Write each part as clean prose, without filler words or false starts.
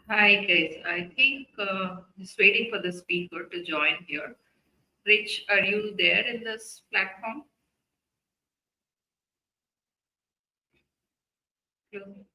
Hi guys, I think just waiting for the speaker to join here. Rich, are you there in this platform? Hello.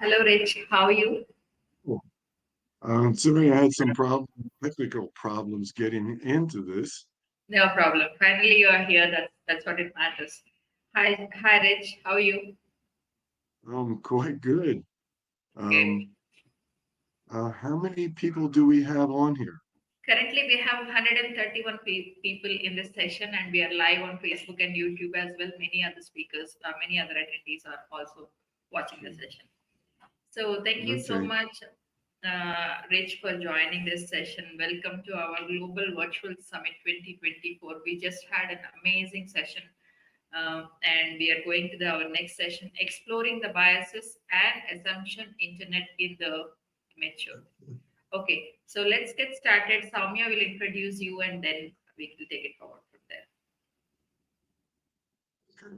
Hello, Rich. How are you? Cool. Sorry, I had some technical problems getting into this. No problem. Finally, you are here. That's what it matters. Hi, Rich. How are you? Quite good. Okay. Um, how many people do we have on here? Currently, we have 131 people in this session, and we are live on Facebook and YouTube as well. Many other speakers, many other attendees are also watching the session. So thank you so Okay. much, Rich, for joining this session. Welcome to our Global Virtual Summit 2024. We just had an amazing session, and we are going to our next session, exploring the biases and assumption internet in the mature. Okay, so let's get started. Soumya will introduce you, and then we will take it forward from there.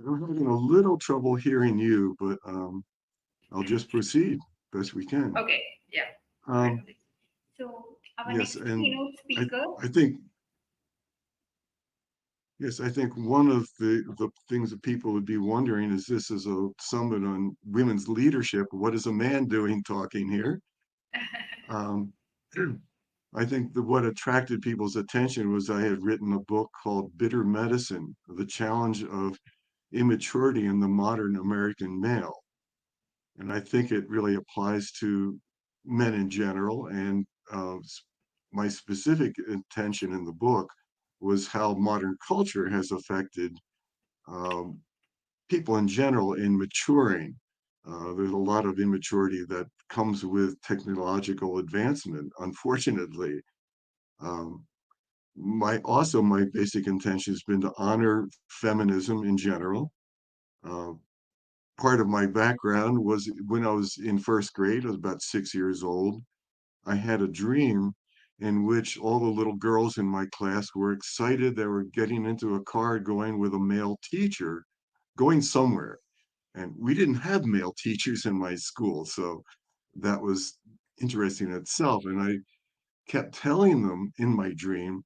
I'm having a little trouble hearing you, but I'll just proceed best we can. Okay, yeah, go ahead, Um, please. So our yes, next and keynote I speaker. I think yes, I think one of the things that people would be wondering is this is a summit on women's leadership. What is a man doing talking here? Um, I think that what attracted people's attention was I had written a book called Bitter Medicine, The Challenge of Immaturity in the Modern American Male. And I think it really applies to men in general. And my specific intention in the book was how modern culture has affected um, people in general in maturing. There's a lot of immaturity that comes with technological advancement, unfortunately. Um, my basic intention has been to honor feminism in general. Uh, Part of my background was when I was in first grade, I was about 6 years old. I had a dream in which all the little girls in my class were excited. They were getting into a car going with a male teacher, going somewhere. And we didn't have male teachers in my school, so that was interesting in itself. And I kept telling them in my dream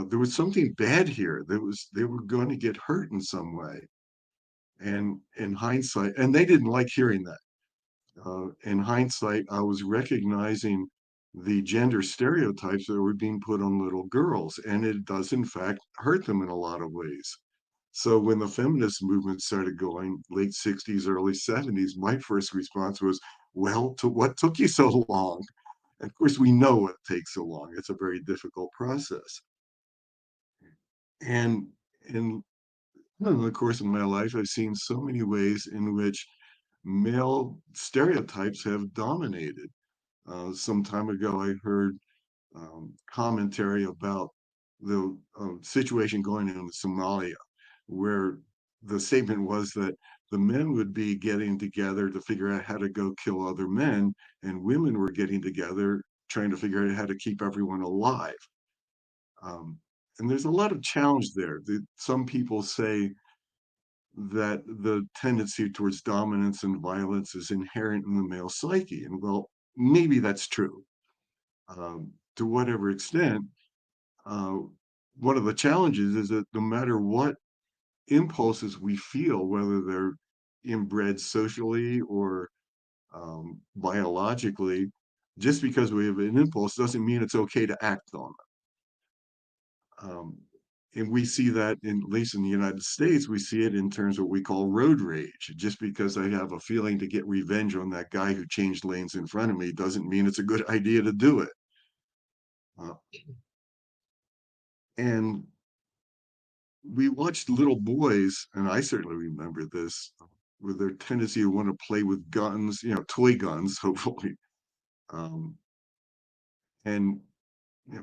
there was something bad here. There was they were going to get hurt in some way. And in hindsight, and they didn't like hearing that. In hindsight, I was recognizing the gender stereotypes that were being put on little girls, and it does in fact hurt them in a lot of ways. So when the feminist movement started going, late 60s, early 70s, my first response was, well, to what took you so long? And of course, we know what takes so long. It's a very difficult process. And in the course of my life, I've seen so many ways in which male stereotypes have dominated. Some time ago, I heard commentary about the situation going on in Somalia, where the statement was that the men would be getting together to figure out how to go kill other men, and women were getting together trying to figure out how to keep everyone alive. Um, and there's a lot of challenge there. Some people say that the tendency towards dominance and violence is inherent in the male psyche. And well, maybe that's true. To whatever extent, uh, one of the challenges is that no matter what impulses we feel, whether they're inbred socially or biologically, just because we have an impulse doesn't mean it's okay to act on it. And we see that, at least in the United States, we see it in terms of what we call road rage. Just because I have a feeling to get revenge on that guy who changed lanes in front of me doesn't mean it's a good idea to do it. Uh, and we watched little boys, and I certainly remember this, with their tendency to want to play with guns, toy guns, hopefully. Um, and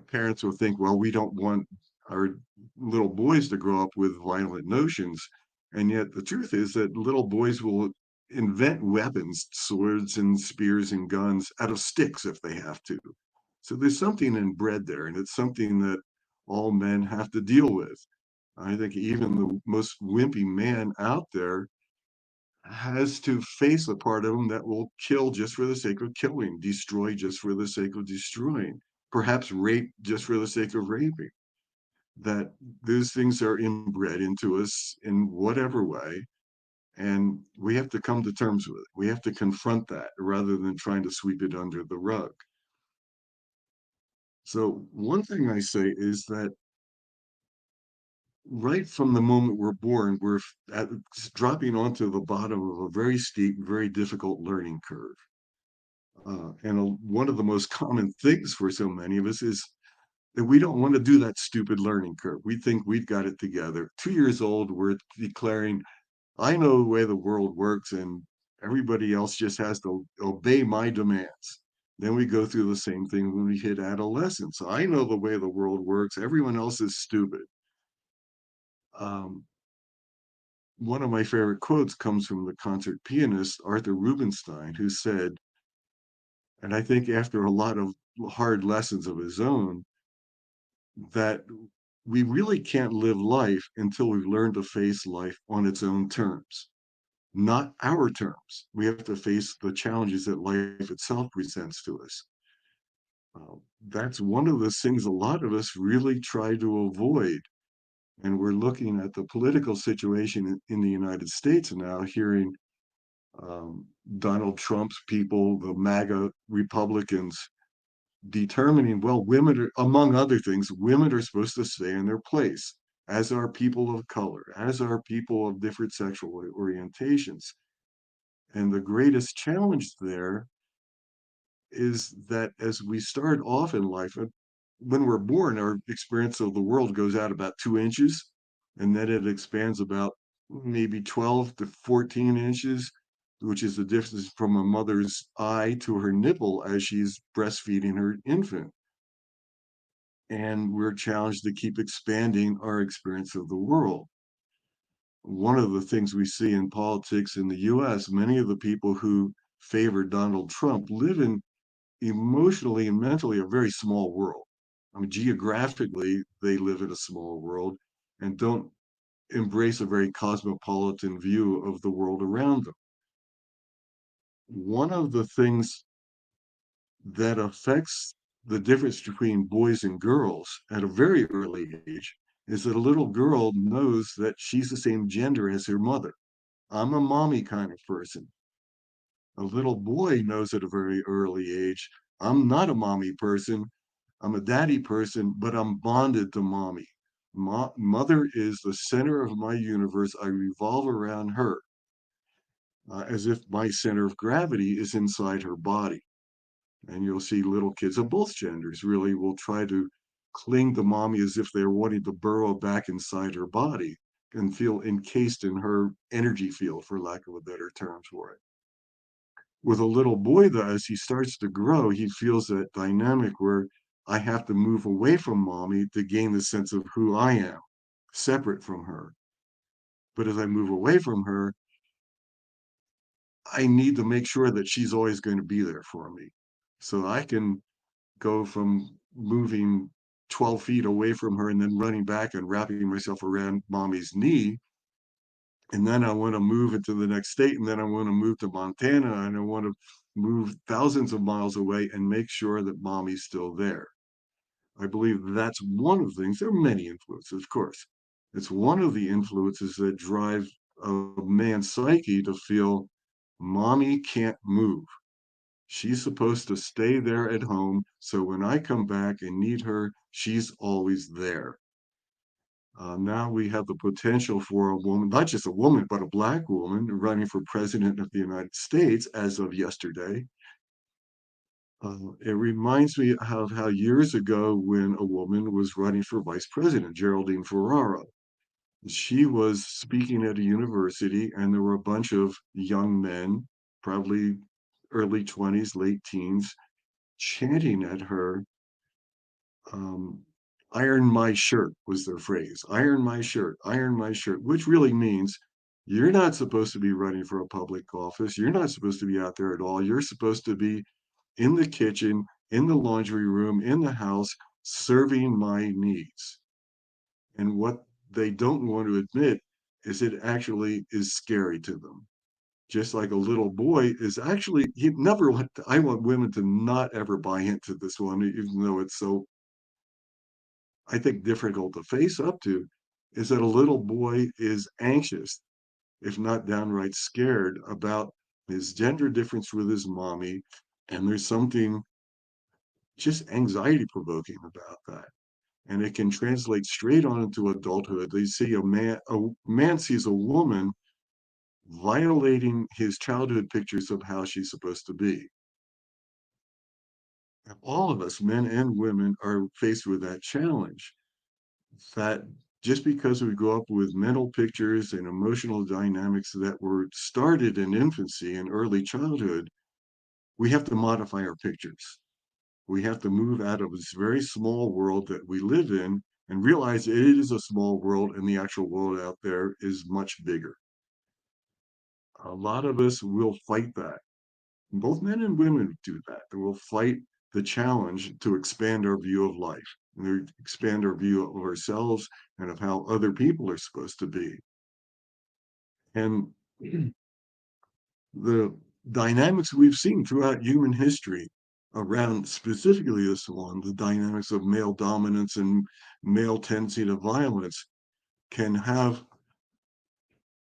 parents will think, well, we don't want our little boys to grow up with violent notions. And yet the truth is that little boys will invent weapons, swords and spears and guns out of sticks if they have to. So there's something inbred there, and it's something that all men have to deal with. I think even the most wimpy man out there has to face a part of him that will kill just for the sake of killing, destroy just for the sake of destroying, perhaps rape just for the sake of raping. That those things are inbred into us in whatever way. And we have to come to terms with it. We have to confront that rather than trying to sweep it under the rug. So, one thing I say is that right from the moment we're born, we're at, dropping onto the bottom of a very steep, very difficult learning curve. One of the most common things for so many of us is that we don't want to do that stupid learning curve. We think we've got it together. 2 years old, we're declaring, I know the way the world works, and everybody else just has to obey my demands. Then we go through the same thing when we hit adolescence. I know the way the world works. Everyone else is stupid. Um, One of my favorite quotes comes from the concert pianist Arthur Rubinstein, who said, and I think after a lot of hard lessons of his own, that we really can't live life until we've learned to face life on its own terms, not our terms. We have to face the challenges that life itself presents to us. That's one of the things a lot of us really try to avoid. And we're looking at the political situation in the United States now, hearing um, Donald Trump's people, the MAGA Republicans, determining, well, women are, among other things, women are supposed to stay in their place, as are people of color, as are people of different sexual orientations. And the greatest challenge there is that as we start off in life, when we're born, our experience of the world goes out about 2 inches, and then it expands about maybe 12 to 14 inches, which is the difference from a mother's eye to her nipple as she's breastfeeding her infant. And we're challenged to keep expanding our experience of the world. One of the things we see in politics in the US, many of the people who favor Donald Trump live in emotionally and mentally a very small world. I mean, geographically, they live in a small world and don't embrace a very cosmopolitan view of the world around them. One of the things that affects the difference between boys and girls at a very early age is that a little girl knows that she's the same gender as her mother. I'm a mommy kind of person. A little boy knows at a very early age, I'm not a mommy person. I'm a daddy person, but I'm bonded to mommy. Mother is the center of my universe. I revolve around her as if my center of gravity is inside her body. And you'll see little kids of both genders really will try to cling to mommy as if they're wanting to burrow back inside her body and feel encased in her energy field, for lack of a better term for it. With a little boy, though, as he starts to grow, he feels that dynamic where I have to move away from mommy to gain the sense of who I am, separate from her. But as I move away from her, I need to make sure that she's always going to be there for me. So I can go from moving 12 feet away from her and then running back and wrapping myself around mommy's knee. And then I want to move into the next state. And then I want to move to Montana and I want to move thousands of miles away and make sure that mommy's still there. I believe that's one of the things. There are many influences, of course. It's one of the influences that drive a man's psyche to feel mommy can't move. She's supposed to stay there at home. So when I come back and need her, she's always there. Now we have the potential for a woman, not just a woman, but a Black woman running for president of the United States as of yesterday. It reminds me of how years ago, when a woman was running for vice president, Geraldine Ferraro, she was speaking at a university, and there were a bunch of young men, probably early 20s, late teens, chanting at her. um, Iron my shirt was their phrase. Iron my shirt, which really means you're not supposed to be running for a public office. You're not supposed to be out there at all. You're supposed to be in the kitchen, in the laundry room, in the house, serving my needs. And what they don't want to admit is it actually is scary to them. Just like a little boy is actually, he never, I want women to not ever buy into this one, even though it's so, I think, difficult to face up to, is that a little boy is anxious, if not downright scared, about his gender difference with his mommy. And there's something just anxiety provoking about that. And it can translate straight on into adulthood. They see a man sees a woman violating his childhood pictures of how she's supposed to be. And all of us, men and women, are faced with that challenge. That just because we grow up with mental pictures and emotional dynamics that were started in infancy and early childhood, we have to modify our pictures. We have to move out of this very small world that we live in and realize it is a small world and the actual world out there is much bigger. A lot of us will fight that. Both men and women do that. They will fight the challenge to expand our view of life, and expand our view of ourselves and of how other people are supposed to be. And the dynamics we've seen throughout human history around specifically this one, the dynamics of male dominance and male tendency to violence, can have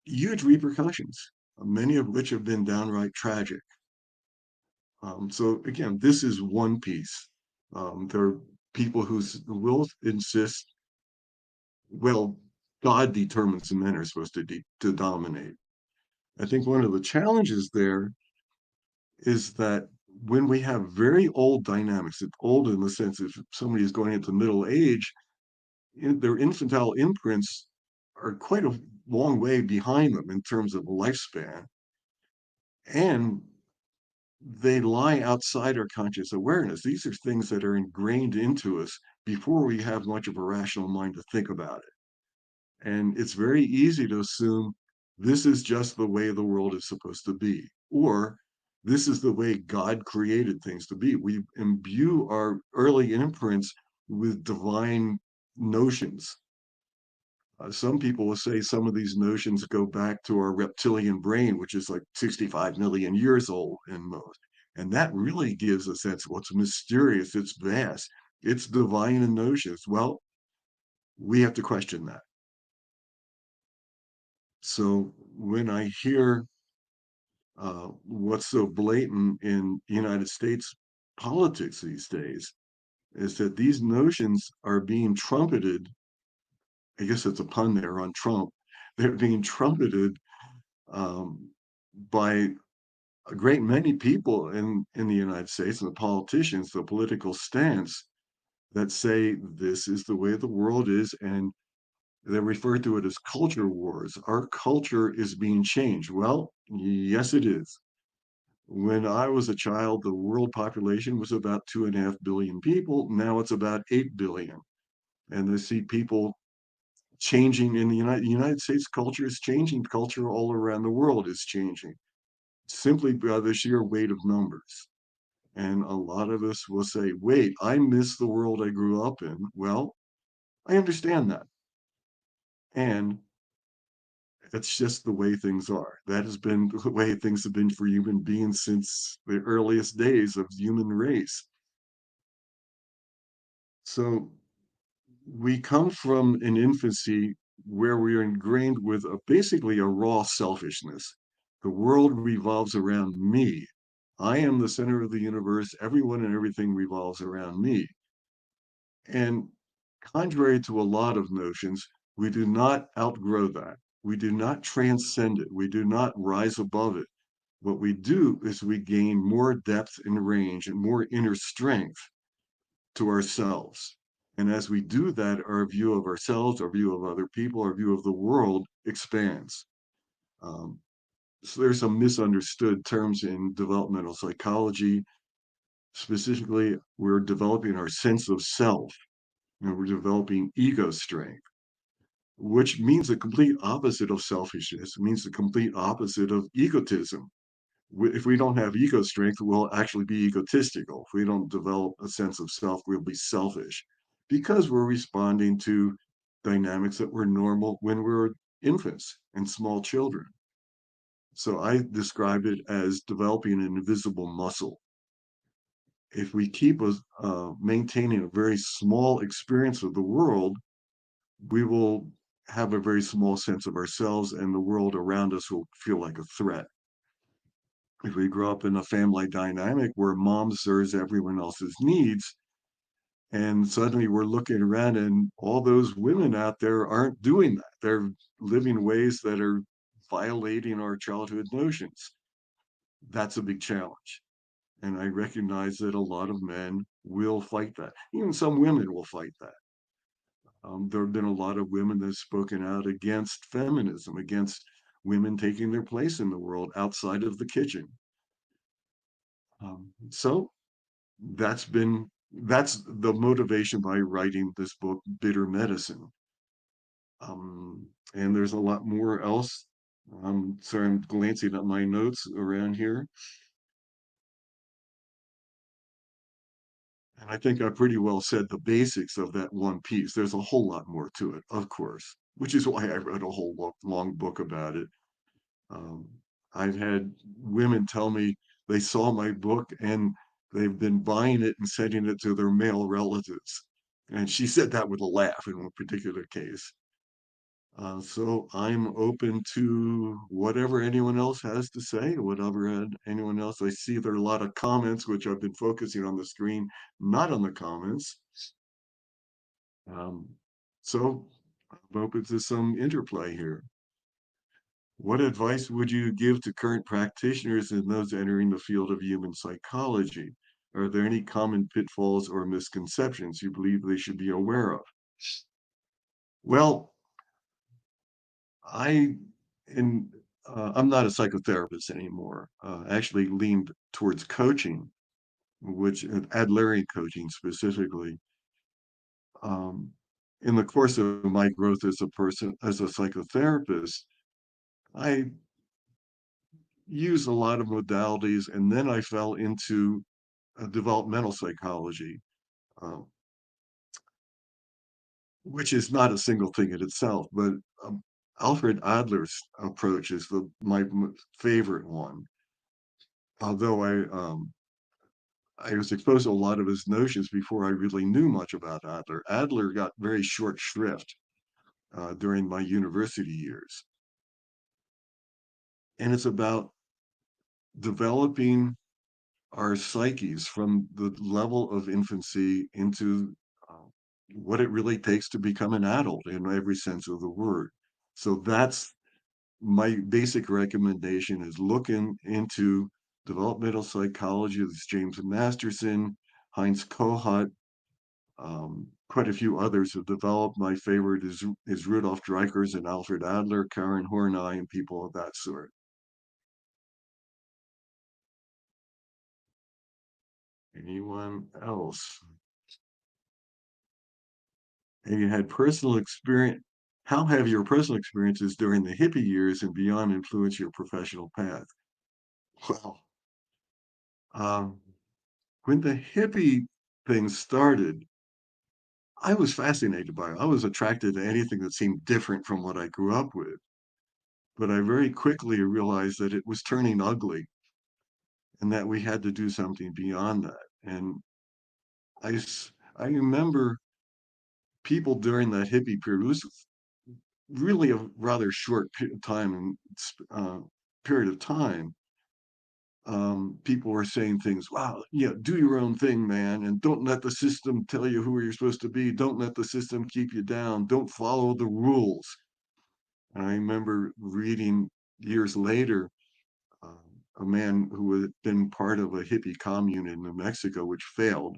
huge repercussions, many of which have been downright tragic. So again, this is one piece. There are people who will insist, well, God determines the men are supposed to dominate. I think one of the challenges there is that when we have very old dynamics, it's old in the sense if somebody is going into middle age, their infantile imprints are quite a long way behind them in terms of lifespan. And they lie outside our conscious awareness. These are things that are ingrained into us before we have much of a rational mind to think about it. And it's very easy to assume this is just the way the world is supposed to be, or this is the way God created things to be. We imbue our early imprints with divine notions. Some people will say some of these notions go back to our reptilian brain, which is like 65 million years old in most. And that really gives a sense of what's mysterious, it's vast, it's divine in notions. Well, we have to question that. So when I hear what's so blatant in United States politics these days, is that these notions are being trumpeted. I guess it's a pun there on Trump. They're being trumpeted um, by a great many people in the United States, and the politicians, the political stance that say this is the way the world is, and they refer to it as culture wars. Our culture is being changed. Well, yes, it is. When I was a child, the world population was about 2.5 billion people. Now it's about 8 billion. And they see people changing in the United States. Culture is changing. Culture all around the world is changing simply by the sheer weight of numbers. And a lot of us will say, wait, I miss the world I grew up in. Well, I understand that. And That's just the way things are. That has been the way things have been for human beings since the earliest days of the human race. So we come from an infancy where we are ingrained with basically a raw selfishness. The world revolves around me. I am the center of the universe. Everyone and everything revolves around me. And contrary to a lot of notions, we do not outgrow that. We do not transcend it. We do not rise above it. What we do is we gain more depth and range and more inner strength to ourselves. And as we do that, our view of ourselves, our view of other people, our view of the world expands. Um, so there's some misunderstood terms in developmental psychology. Specifically, we're developing our sense of self, and we're developing ego strength, which means the complete opposite of selfishness. It means the complete opposite of egotism. If we don't have ego strength, we'll actually be egotistical. If we don't develop a sense of self, we'll be selfish because we're responding to dynamics that were normal when we were infants and small children. So I describe it as developing an invisible muscle. If we keep maintaining a very small experience of the world, we will have a very small sense of ourselves, and the world around us will feel like a threat. If we grow up in a family dynamic where mom serves everyone else's needs, and suddenly we're looking around and all those women out there aren't doing that. They're living ways that are violating our childhood notions. That's a big challenge. And I recognize that a lot of men will fight that. Even some women will fight that. There have been a lot of women that have spoken out against feminism, against women taking their place in the world outside of the kitchen. So that's the motivation by writing this book, Bitter Medicine. And there's a lot more else. Sorry, I'm glancing at my notes around here. And I think I pretty well said the basics of that one piece. There's a whole lot more to it, of course, which is why I wrote a whole long book about it. Um, I've had women tell me they saw my book and they've been buying it and sending it to their male relatives. And she said that with a laugh in one particular case. So I'm open to whatever anyone else has to say, whatever anyone else. I see there are a lot of comments, which I've been focusing on the screen, not on the comments. Um, so I'm open to some interplay here. What advice would you give to current practitioners and those entering the field of human psychology? Are there any common pitfalls or misconceptions you believe they should be aware of? Well, I in I'm not a psychotherapist anymore. I actually leaned towards coaching, which Adlerian coaching specifically. Um, in the course of my growth as a person, as a psychotherapist, I used a lot of modalities, and then I fell into developmental psychology, um, which is not a single thing in itself, but um, Alfred Adler's approach is my favorite one. Although I was exposed to a lot of his notions before I really knew much about Adler. Adler got very short shrift during my university years. And it's about developing our psyches from the level of infancy into uh, what it really takes to become an adult in every sense of the word. So that's my basic recommendation is looking into developmental psychology. There's James Masterson, Heinz Kohut, quite a few others have developed. My favorite is Rudolf Dreikurs and Alfred Adler, Karen Horney, and people of that sort. Anyone else? And you had personal experience. How have your personal experiences during the hippie years and beyond influenced your professional path? Well, um, when the hippie thing started, I was fascinated by it. I was attracted to anything that seemed different from what I grew up with. but I very quickly realized that it was turning ugly and that we had to do something beyond that. And I remember people during that hippie period, it was really a rather short time and period of time. People were saying things, wow, yeah, do your own thing, man, and don't let the system tell you who you're supposed to be. Don't let the system keep you down. Don't follow the rules. And I remember reading years later a man who had been part of a hippie commune in New Mexico, which failed.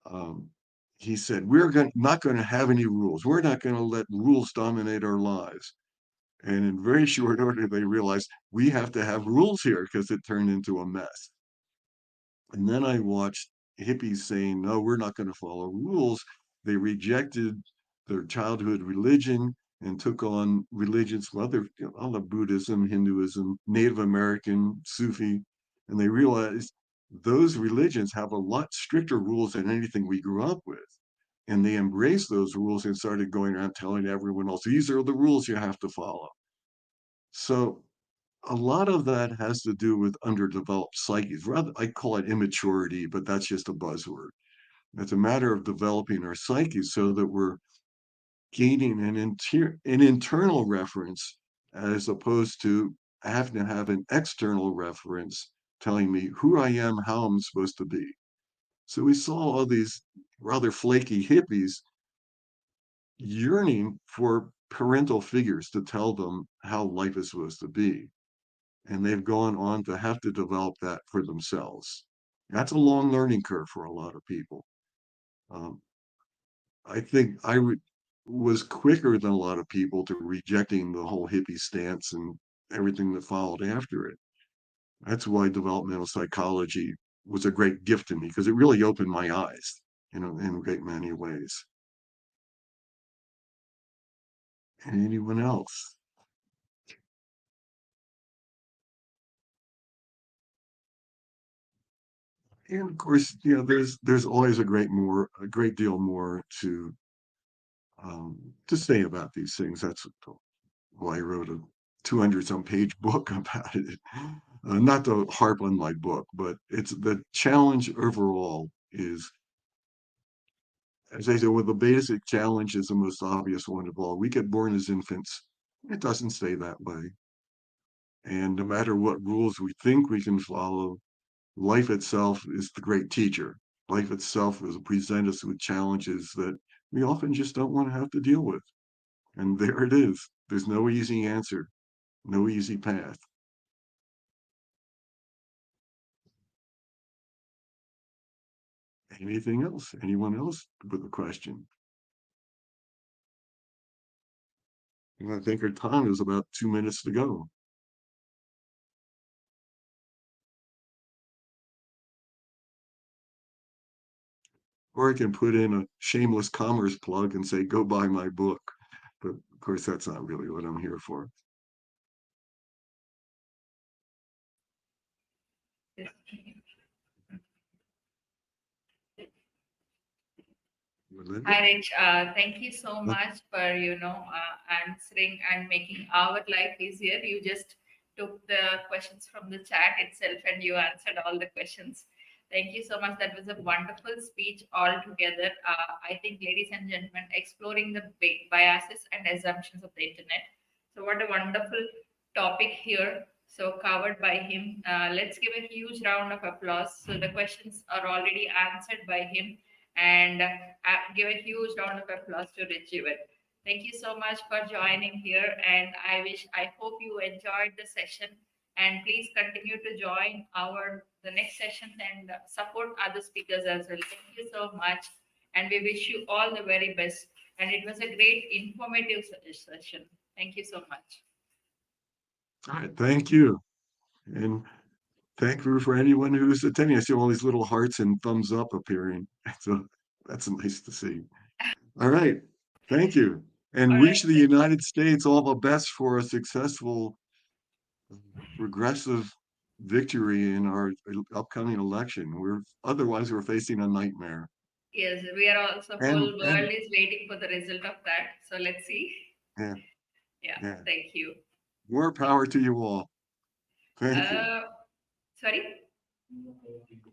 Um, he said, not going to have any rules. We're not going to let rules dominate our lives. And in very short order, they realized we have to have rules here because it turned into a mess. And then I watched hippies saying, no, we're not going to follow rules. They rejected their childhood religion and took on religions from other Buddhism, Hinduism, Native American, Sufi, and they realized those religions have a lot stricter rules than anything we grew up with. And they embraced those rules and started going around telling everyone else, these are the rules you have to follow. So a lot of that has to do with underdeveloped psyches. Rather, I call it immaturity, but that's just a buzzword. It's a matter of developing our psyches so that we're gaining an internal reference as opposed to having to have an external reference telling me who I am, how I'm supposed to be. So we saw all these rather flaky hippies yearning for parental figures to tell them how life is supposed to be. And they've gone on to have to develop that for themselves. That's a long learning curve for a lot of people. Um, I think was quicker than a lot of people to rejecting the whole hippie stance and everything that followed after it. That's why developmental psychology was a great gift to me because it really opened my eyes, in a great many ways. Anyone else? And of course, there's always a great deal more to say about these things. That's why I wrote a 200 some page book about it. Not to harp on my book, but it's the challenge overall is, as I said, well, the basic challenge is the most obvious one of all. We get born as infants. It doesn't stay that way. And no matter what rules we think we can follow, life itself is the great teacher. Life itself will present us with challenges that we often just don't want to have to deal with. And there it is. There's no easy answer, no easy path. Anything else? Anyone else with a question? And I think our time is about 2 minutes to go. Or I can put in a shameless commerce plug and say, go buy my book. But of course, that's not really what I'm here for. Yes. Melinda? Hi, Rich. Thank you so much for answering and making our life easier. You just took the questions from the chat itself and you answered all the questions. Thank you so much. That was a wonderful speech altogether. I think, ladies and gentlemen, exploring the biases and assumptions of the internet. So, what a wonderful topic here. So, covered by him. Let's give a huge round of applause. So, the questions are already answered by him, and give a huge round of applause to Richie. Thank you so much for joining here, and I hope you enjoyed the session. And please continue to join the next sessions and support other speakers as well. Thank you so much, and we wish you all the very best. And it was a great informative session. Thank you so much. All right, thank you. And thank you for anyone who's attending. I see all these little hearts and thumbs up appearing. So that's nice to see. All right. Thank you. All And right. wish the United States all the best for a successful regressive victory in our upcoming election. We're facing a nightmare. Yes, we are also And whole world is waiting for the result of that. So let's see. yeah, Yeah. yeah. Thank you. More power to you all. Thank you. Uh, Sorry,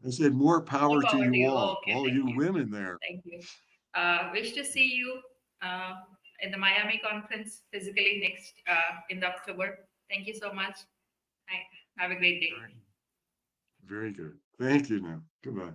I said more more power to power to you you. Oh, okay, all thank you you, women there. thank you. Wish to see you uh, in the Miami conference physically next in the October. Thank you so much. Hi. Have a great day. Very good. Thank you now. Goodbye.